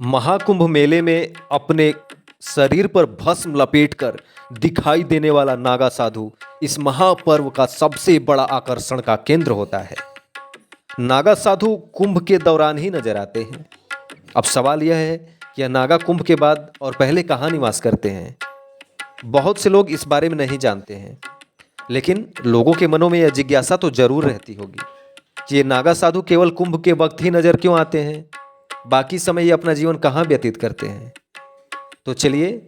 महाकुंभ मेले में अपने शरीर पर भस्म लपेटकर दिखाई देने वाला नागा साधु इस महापर्व का सबसे बड़ा आकर्षण का केंद्र होता है। नागा साधु कुंभ के दौरान ही नजर आते हैं। अब सवाल यह है कि यह नागा कुंभ के बाद और पहले कहाँ निवास करते हैं। बहुत से लोग इस बारे में नहीं जानते हैं, लेकिन लोगों के मनों में यह जिज्ञासा तो जरूर रहती होगी कि ये नागा साधु केवल कुंभ के वक्त ही नजर क्यों आते हैं, बाकी समय ये अपना जीवन कहाँ व्यतीत करते हैं। तो चलिए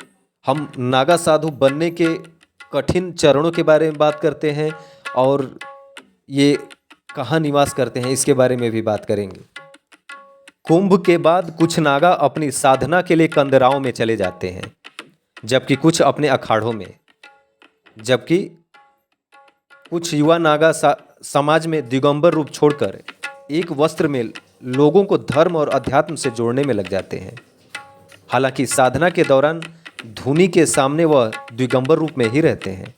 हम नागा साधु बनने के कठिन चरणों के बारे में बात करते हैं और ये कहाँ निवास करते हैं इसके बारे में भी बात करेंगे। कुंभ के बाद कुछ नागा अपनी साधना के लिए कंदराओं में चले जाते हैं, जबकि कुछ अपने अखाड़ों में, जबकि कुछ युवा नागा समाज में दिगंबर रूप छोड़कर एक वस्त्र में लोगों को धर्म और अध्यात्म से जोड़ने में लग जाते हैं। हालांकि साधना के दौरान धुनी के सामने वह दिगंबर रूप में ही रहते हैं।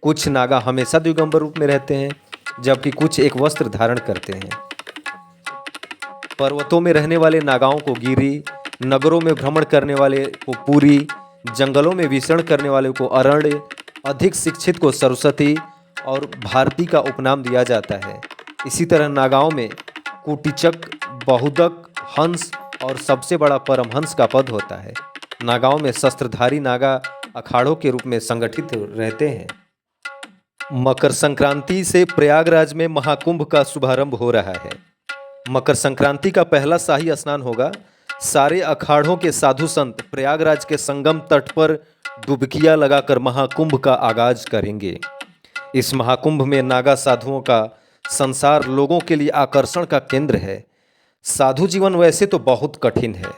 कुछ नागा हमेशा दिगंबर रूप में रहते हैं, जबकि कुछ एक वस्त्र धारण करते हैं। पर्वतों में रहने वाले नागाओं को गिरी, नगरों में भ्रमण करने वाले को पुरी, जंगलों में विचरण करने वाले को अरण्य, अधिक शिक्षित को सरस्वती और भारती का उपनाम दिया जाता है। इसी तरह नागाओं में कुटीचक, बहुदक, हंस और सबसे बड़ा परमहंस का पद होता है। नागाओं में शस्त्रधारी नागा अखाड़ों के रूप में संगठित रहते हैं। मकर संक्रांति से प्रयागराज में महाकुंभ का शुभारंभ हो रहा है। मकर संक्रांति का पहला शाही स्नान होगा। सारे अखाड़ों के साधु संत प्रयागराज के संगम तट पर डुबकियां लगाकर महाकुंभ का आगाज करेंगे। इस महाकुंभ में नागा साधुओं का संसार लोगों के लिए आकर्षण का केंद्र है। साधु जीवन वैसे तो बहुत कठिन है,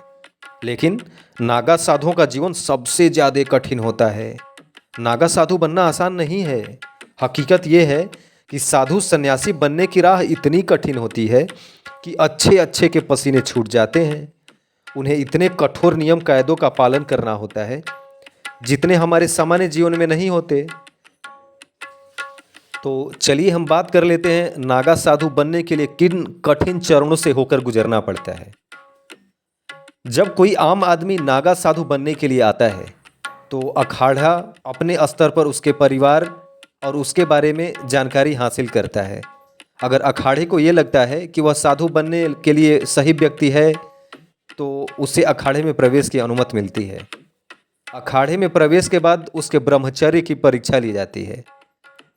लेकिन नागा साधुओं का जीवन सबसे ज़्यादा कठिन होता है। नागा साधु बनना आसान नहीं है। हकीकत यह है कि साधु सन्यासी बनने की राह इतनी कठिन होती है कि अच्छे अच्छे के पसीने छूट जाते हैं। उन्हें इतने कठोर नियम कायदों का पालन करना होता है जितने हमारे सामान्य जीवन में नहीं होते। तो चलिए हम बात कर लेते हैं नागा साधु बनने के लिए किन कठिन चरणों से होकर गुजरना पड़ता है। जब कोई आम आदमी नागा साधु बनने के लिए आता है तो अखाड़ा अपने स्तर पर उसके परिवार और उसके बारे में जानकारी हासिल करता है। अगर अखाड़े को ये लगता है कि वह साधु बनने के लिए सही व्यक्ति है तो उसे अखाड़े में प्रवेश की अनुमति मिलती है। अखाड़े में प्रवेश के बाद उसके ब्रह्मचर्य की परीक्षा ली जाती है।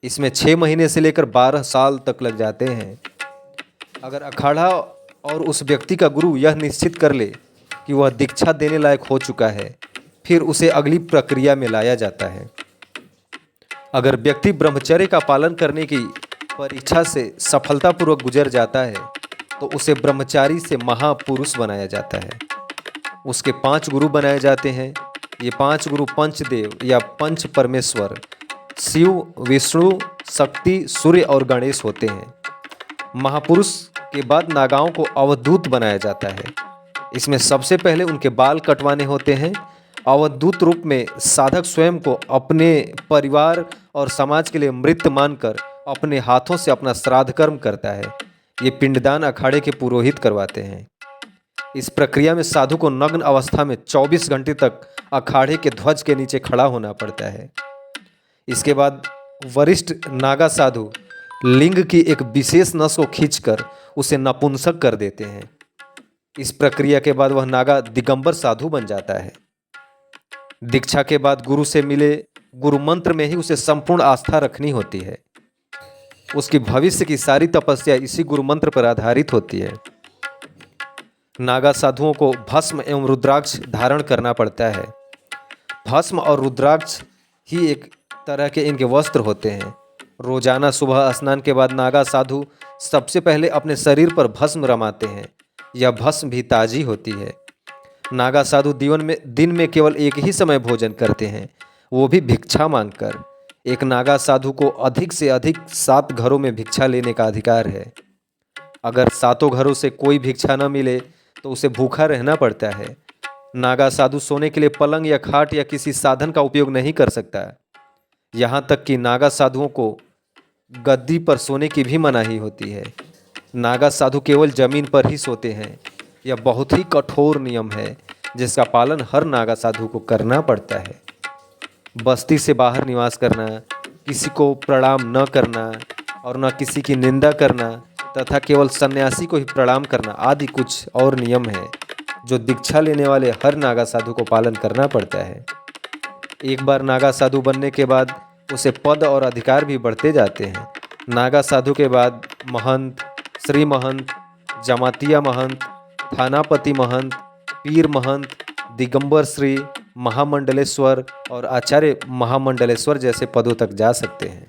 इसमें 6 महीने से लेकर 12 साल तक लग जाते हैं। अगर अखाड़ा और उस व्यक्ति का गुरु यह निश्चित कर ले कि वह दीक्षा देने लायक हो चुका है, फिर उसे अगली प्रक्रिया में लाया जाता है। अगर व्यक्ति ब्रह्मचर्य का पालन करने की परीक्षा से सफलतापूर्वक गुजर जाता है तो उसे ब्रह्मचारी से महापुरुष बनाया जाता है। उसके 5 गुरु बनाए जाते हैं। ये 5 गुरु पंचदेव या पंच परमेश्वर शिव, विष्णु, शक्ति, सूर्य और गणेश होते हैं। महापुरुष के बाद नागाओं को अवधूत बनाया जाता है। इसमें सबसे पहले उनके बाल कटवाने होते हैं। अवधूत रूप में साधक स्वयं को अपने परिवार और समाज के लिए मृत मानकर अपने हाथों से अपना श्राद्ध कर्म करता है। ये पिंडदान अखाड़े के पुरोहित करवाते हैं। इस प्रक्रिया में साधु को नग्न अवस्था में 24 घंटे तक अखाड़े के ध्वज के नीचे खड़ा होना पड़ता है। इसके बाद वरिष्ठ नागा साधु लिंग की एक विशेष नस को खींचकर उसे नपुंसक कर देते हैं। इस प्रक्रिया के बाद वह नागा दिगंबर साधु बन जाता है। दीक्षा के बाद गुरु से मिले गुरु मंत्र में ही उसे संपूर्ण आस्था रखनी होती है। उसकी भविष्य की सारी तपस्या इसी गुरु मंत्र पर आधारित होती है। नागा साधुओं को भस्म एवं रुद्राक्ष धारण करना पड़ता है। भस्म और रुद्राक्ष ही एक तरह के इनके वस्त्र होते हैं। रोजाना सुबह स्नान के बाद नागा साधु सबसे पहले अपने शरीर पर भस्म रमाते हैं। यह भस्म भी ताजी होती है। नागा साधु दिन में केवल एक ही समय भोजन करते हैं, वो भी भिक्षा मांगकर। एक नागा साधु को अधिक से अधिक 7 घरों में भिक्षा लेने का अधिकार है। अगर 7 घरों से कोई भिक्षा न मिले तो उसे भूखा रहना पड़ता है। नागा साधु सोने के लिए पलंग या खाट या किसी साधन का उपयोग नहीं कर सकता। यहाँ तक कि नागा साधुओं को गद्दी पर सोने की भी मनाही होती है। नागा साधु केवल जमीन पर ही सोते हैं। यह बहुत ही कठोर नियम है। जिसका पालन हर नागा साधु को करना पड़ता है। बस्ती से बाहर निवास करना, किसी को प्रणाम न करना और न किसी की निंदा करना तथा केवल सन्यासी को ही प्रणाम करना आदि कुछ और नियम हैं जो दीक्षा लेने वाले हर नागा साधु को पालन करना पड़ता है। एक बार नागा साधु बनने के बाद उसे पद और अधिकार भी बढ़ते जाते हैं। नागा साधु के बाद महंत, श्री महंत, जमातिया महंत, थानापति महंत, पीर महंत, दिगंबर श्री, महामंडलेश्वर और आचार्य महामंडलेश्वर जैसे पदों तक जा सकते हैं।